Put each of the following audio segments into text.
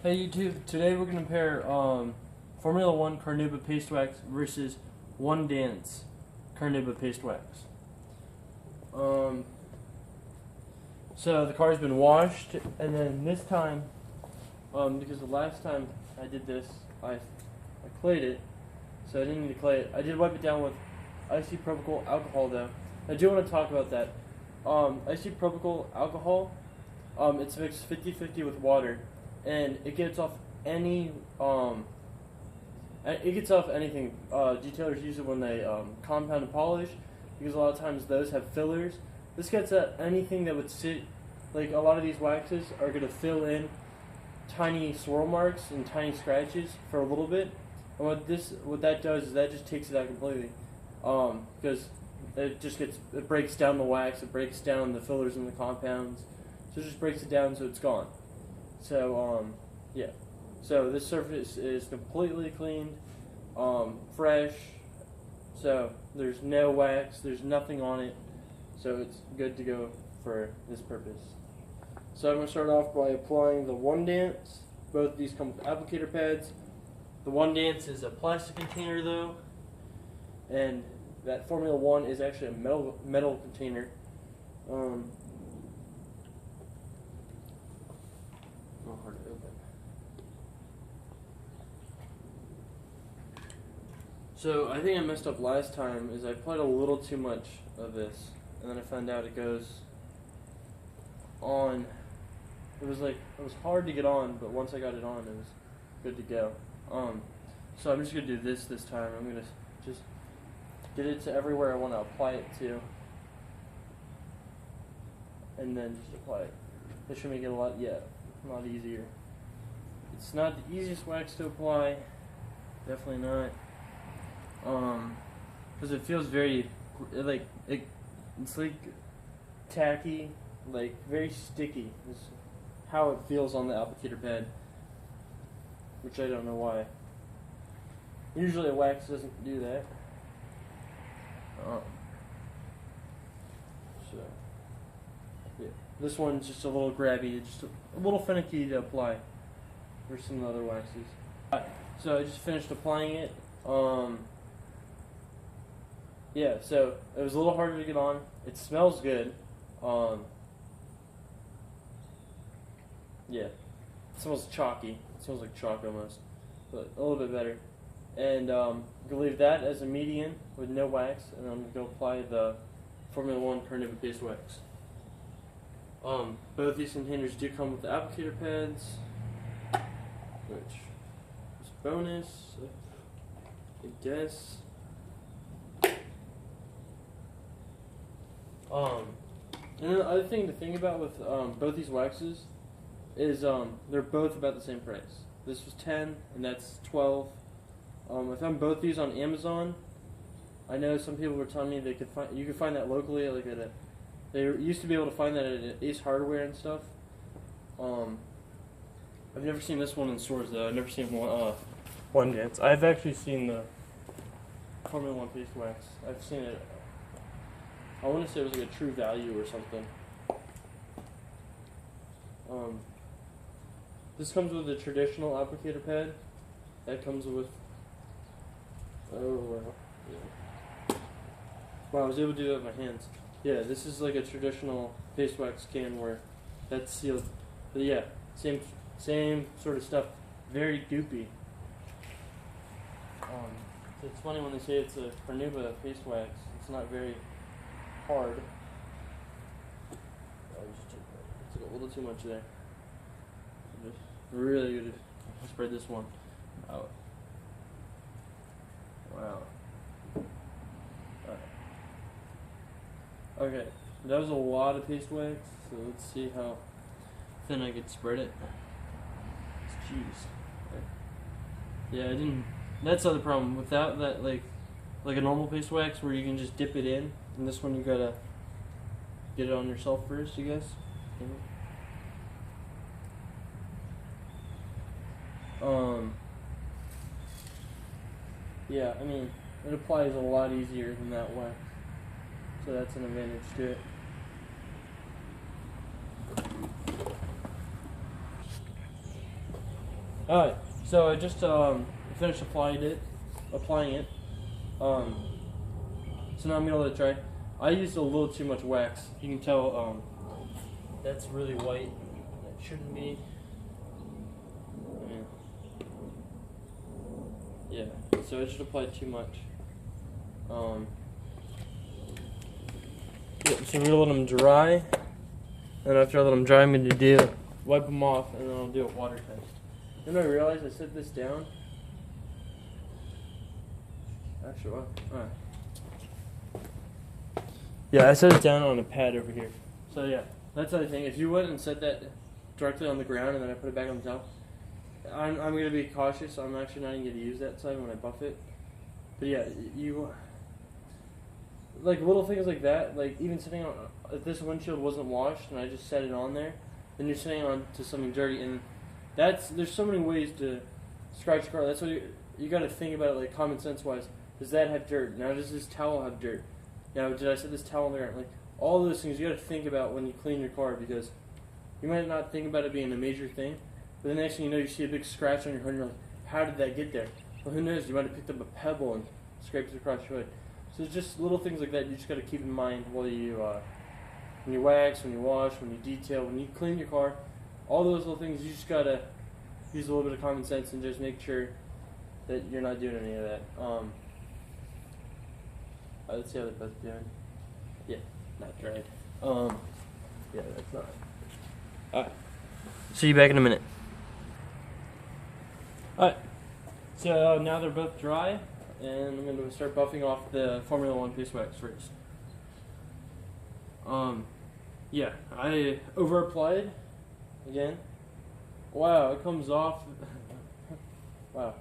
Hey YouTube, today we're going to compare Formula 1 Carnauba paste wax versus One Dance Carnauba paste wax. So the car's been washed, and then this time, because the last time I did this, I clayed it, so I didn't need to clay it. I did wipe it down with isopropyl alcohol though. I do want to talk about that. Isopropyl alcohol, it's mixed 50-50 with water. And it gets off anything. Detailers use it when they compound and polish, because a lot of times those have fillers. This gets at anything that would sit, like a lot of these waxes are going to fill in tiny swirl marks and tiny scratches for a little bit. And what that does is that just takes it out completely, because it breaks down the wax, it breaks down the fillers and the compounds, so it just breaks it down so it's gone. So, yeah. So this surface is completely cleaned, fresh. So there's no wax, there's nothing on it. So it's good to go for this purpose. So I'm going to start off by applying the One Dance. Both of these come with applicator pads. The One Dance is a plastic container though, and that Formula 1 is actually a metal container. Hard to open. So I think I messed up last time is I applied a little too much of this, and then I found out it goes on. It was hard to get on, but once I got it on, it was good to go. So I'm just gonna do this time. I'm gonna just get it to everywhere I want to apply it to, and then just apply it. This should make it a lot easier. It's not the easiest wax to apply, definitely not, because it feels very, it's like tacky, like very sticky, is how it feels on the applicator pad, which I don't know why. Usually a wax doesn't do that. So yeah, this one's just a little grabby, it's just a little finicky to apply versus some of the other waxes. So I just finished applying it. Yeah, so it was a little harder to get on. It smells good. Yeah, it smells chalky. It smells like chalk almost, but a little bit better. And I'm gonna leave that as a median with no wax, and I'm gonna go apply the Formula 1 Carnauba paste wax. Both these containers do come with the applicator pads, which is bonus, I guess. And then the other thing to think about with both these waxes is they're both about the same price. This was 10 and that's 12. I found both these on Amazon. I know some people were telling me you could find that locally, like they used to be able to find that at Ace Hardware and stuff. I've never seen this one in stores though. I've never seen One Dance. I've actually seen the Formula 1 paste wax. I've seen it. I want to say it was like a True Value or something. This comes with a traditional applicator pad. That comes with. Oh wow. Yeah. Wow, I was able to do that with my hands. Yeah, this is like a traditional paste wax can where that's sealed. But yeah, same sort of stuff. Very goopy. It's funny when they say it's a Carnauba paste wax. It's not very hard. I just took a little too much there. Just really good to spread this one out. Wow. Okay, that was a lot of paste wax, so let's see how thin I could spread it. Jeez. Yeah, I didn't. That's the other problem. Without that, like a normal paste wax where you can just dip it in, and this one you gotta get it on yourself first, I guess. Yeah, I mean, it applies a lot easier than that wax. So that's an advantage to it. Alright, so I just finished applying it. So now I'm gonna let it dry. I used a little too much wax. You can tell that's really white. That shouldn't be. Yeah, so I just applied too much. Yeah, so we're gonna let them dry. And after I let them dry, I'm gonna wipe them off, and then I'll do a water test. Then I realized I set this down. Actually, well, alright. Yeah, I set it down on a pad over here. So yeah, that's the other thing. If you went and set that directly on the ground and then I put it back on the top, I'm going to be cautious. I'm actually not even going to use that side when I buff it. But yeah, you like little things like that. Like even sitting on, if this windshield wasn't washed and I just set it on there, then you're sitting on to something dirty, and there's so many ways to scratch your car. That's what you got to think about it, like common sense wise. Does that have dirt? Now does this towel have dirt? Now did I set this towel on the ground? Like all those things you got to think about when you clean your car, because you might not think about it being a major thing, but the next thing you know, you see a big scratch on your hood and you're like, how did that get there? Well, who knows? You might have picked up a pebble and scraped it across your hood. So it's just little things like that you just got to keep in mind while you when you wax, when you wash, when you detail, when you clean your car. All those little things you just got to use a little bit of common sense and just make sure that you're not doing any of that. Let's see how they're both doing. Yeah, not dried. Yeah, that's not. Alright. See you back in a minute. Alright. So now they're both dry, and I'm going to start buffing off the Formula 1 piece wax first. Yeah, I over applied again. Wow, it comes off. Wow.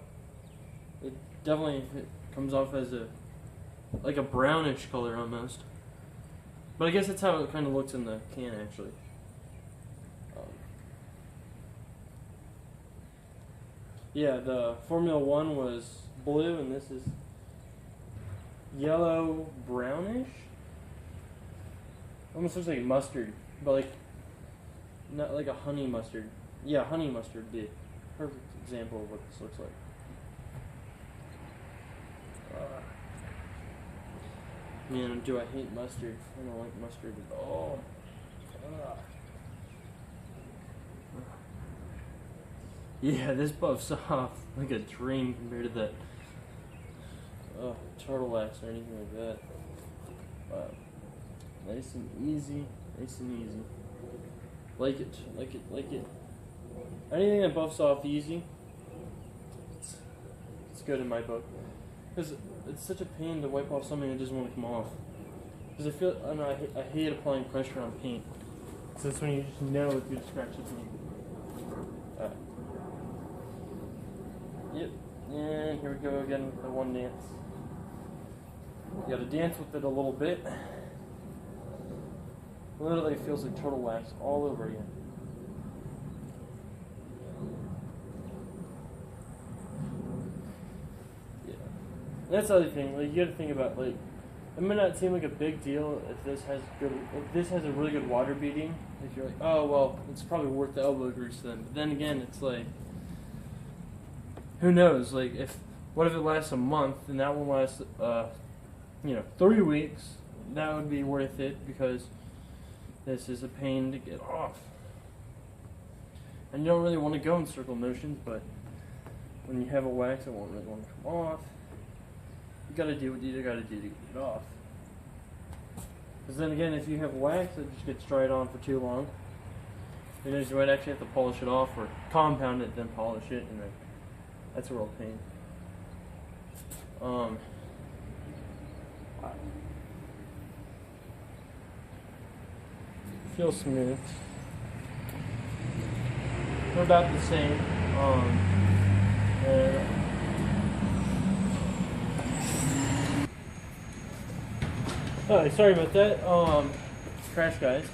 It definitely comes off as like a brownish color almost. But I guess that's how it kind of looks in the can actually. Yeah, the Formula 1 was blue and this is yellow brownish. Almost looks like mustard, but like not like a honey mustard. Yeah, honey mustard would be a perfect example of what this looks like. Man, do I hate mustard. I don't like mustard at all. Yeah, this buffs off like a dream compared to that turtle wax or anything like that. Wow. Nice and easy. Nice and easy. Like it. Like it. Like it. Anything that buffs off easy, it's good in my book. Because it's such a pain to wipe off something that doesn't want to come off. Because I hate applying pressure on paint. So that's when you just know if you scratch the paint. Yep, and here we go again with the one dance. You gotta dance with it a little bit. Literally it feels like turtle wax all over again. That's the other thing. Like you got to think about, like, it may not seem like a big deal if this has a really good water beading. If you're like, oh well, it's probably worth the elbow grease then. But then again, it's like, who knows? Like, what if it lasts a month and that will last, 3 weeks? That would be worth it because this is a pain to get off. And you don't really want to go in circle motions, but when you have a wax, it won't really want to come off. You gotta do what you gotta do to get it off. Because then again, if you have wax that just gets dried on for too long, then you might actually have to polish it off or compound it, then polish it, and then that's a real pain. Feels smooth. They're about the same. Oh, sorry about that. Trash guys.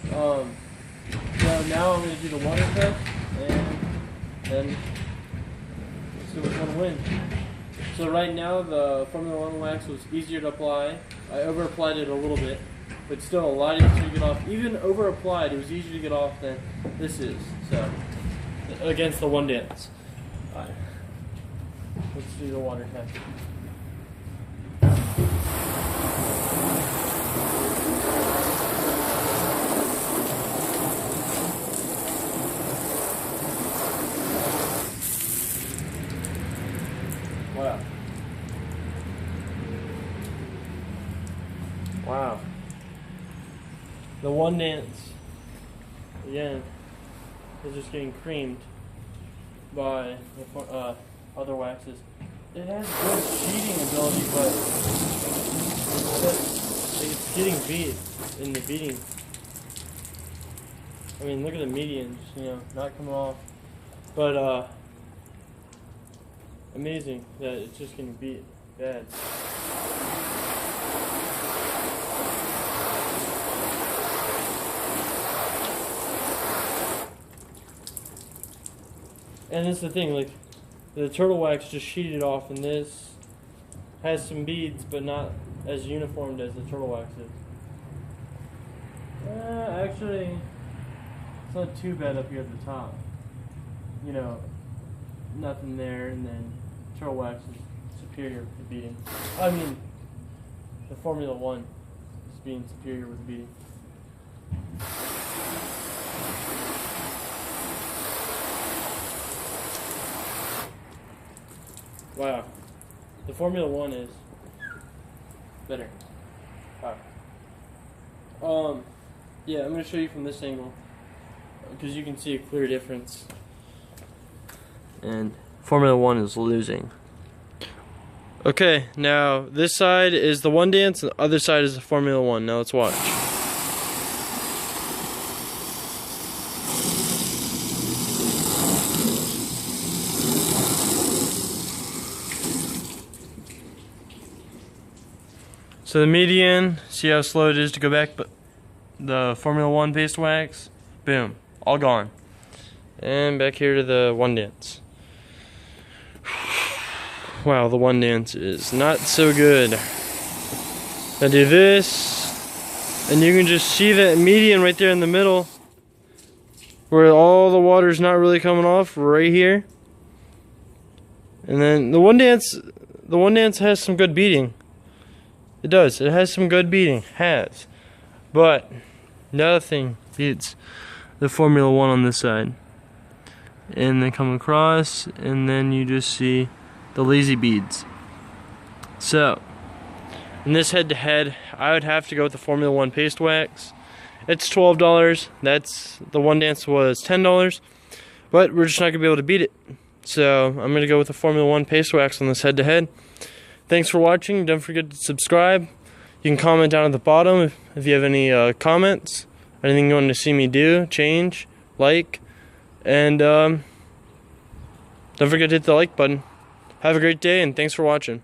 So now I'm going to do the water test, and then see which one wins. So right now the Formula 1 wax was easier to apply. I over applied it a little bit, but still a lot easier to get off. Even over applied, it was easier to get off than this is. So against the one dance. Alright. Let's do the water capture. Wow. Wow. The one dance, again, is just getting creamed by the other waxes. It has good sheeting ability, but it's getting beat in the beating. I mean, look at the median, just, not coming off. But, amazing that it's just getting beat bad. And this is the thing, like, the turtle wax just sheeted off, and this has some beads, but not as uniformed as the turtle wax is. Actually, it's not too bad up here at the top. Nothing there, and then turtle wax is superior to beading. I mean, the Formula 1 is being superior with beading. Wow, the Formula 1 is better. Wow. Yeah, I'm going to show you from this angle, because you can see a clear difference. And Formula 1 is losing. Okay, now this side is the one dance, and the other side is the Formula 1. Now let's watch. So the median, see how slow it is to go back, but the Formula 1 paste wax, boom, all gone. And back here to the one dance. Wow, the one dance is not so good. I do this, and you can just see that median right there in the middle, where all the water's not really coming off, right here. And then the one dance has some good beading. It does. It has some good beading. Has. But nothing beats the Formula 1 on this side. And they come across, and then you just see the lazy beads. So, in this head-to-head, I would have to go with the Formula 1 paste wax. It's $12. That's the one dance was $10. But we're just not going to be able to beat it. So, I'm going to go with the Formula 1 paste wax on this head-to-head. Thanks for watching. Don't forget to subscribe. You can comment down at the bottom if you have any comments, anything you want to see me do, change, like, and don't forget to hit the like button. Have a great day, and thanks for watching.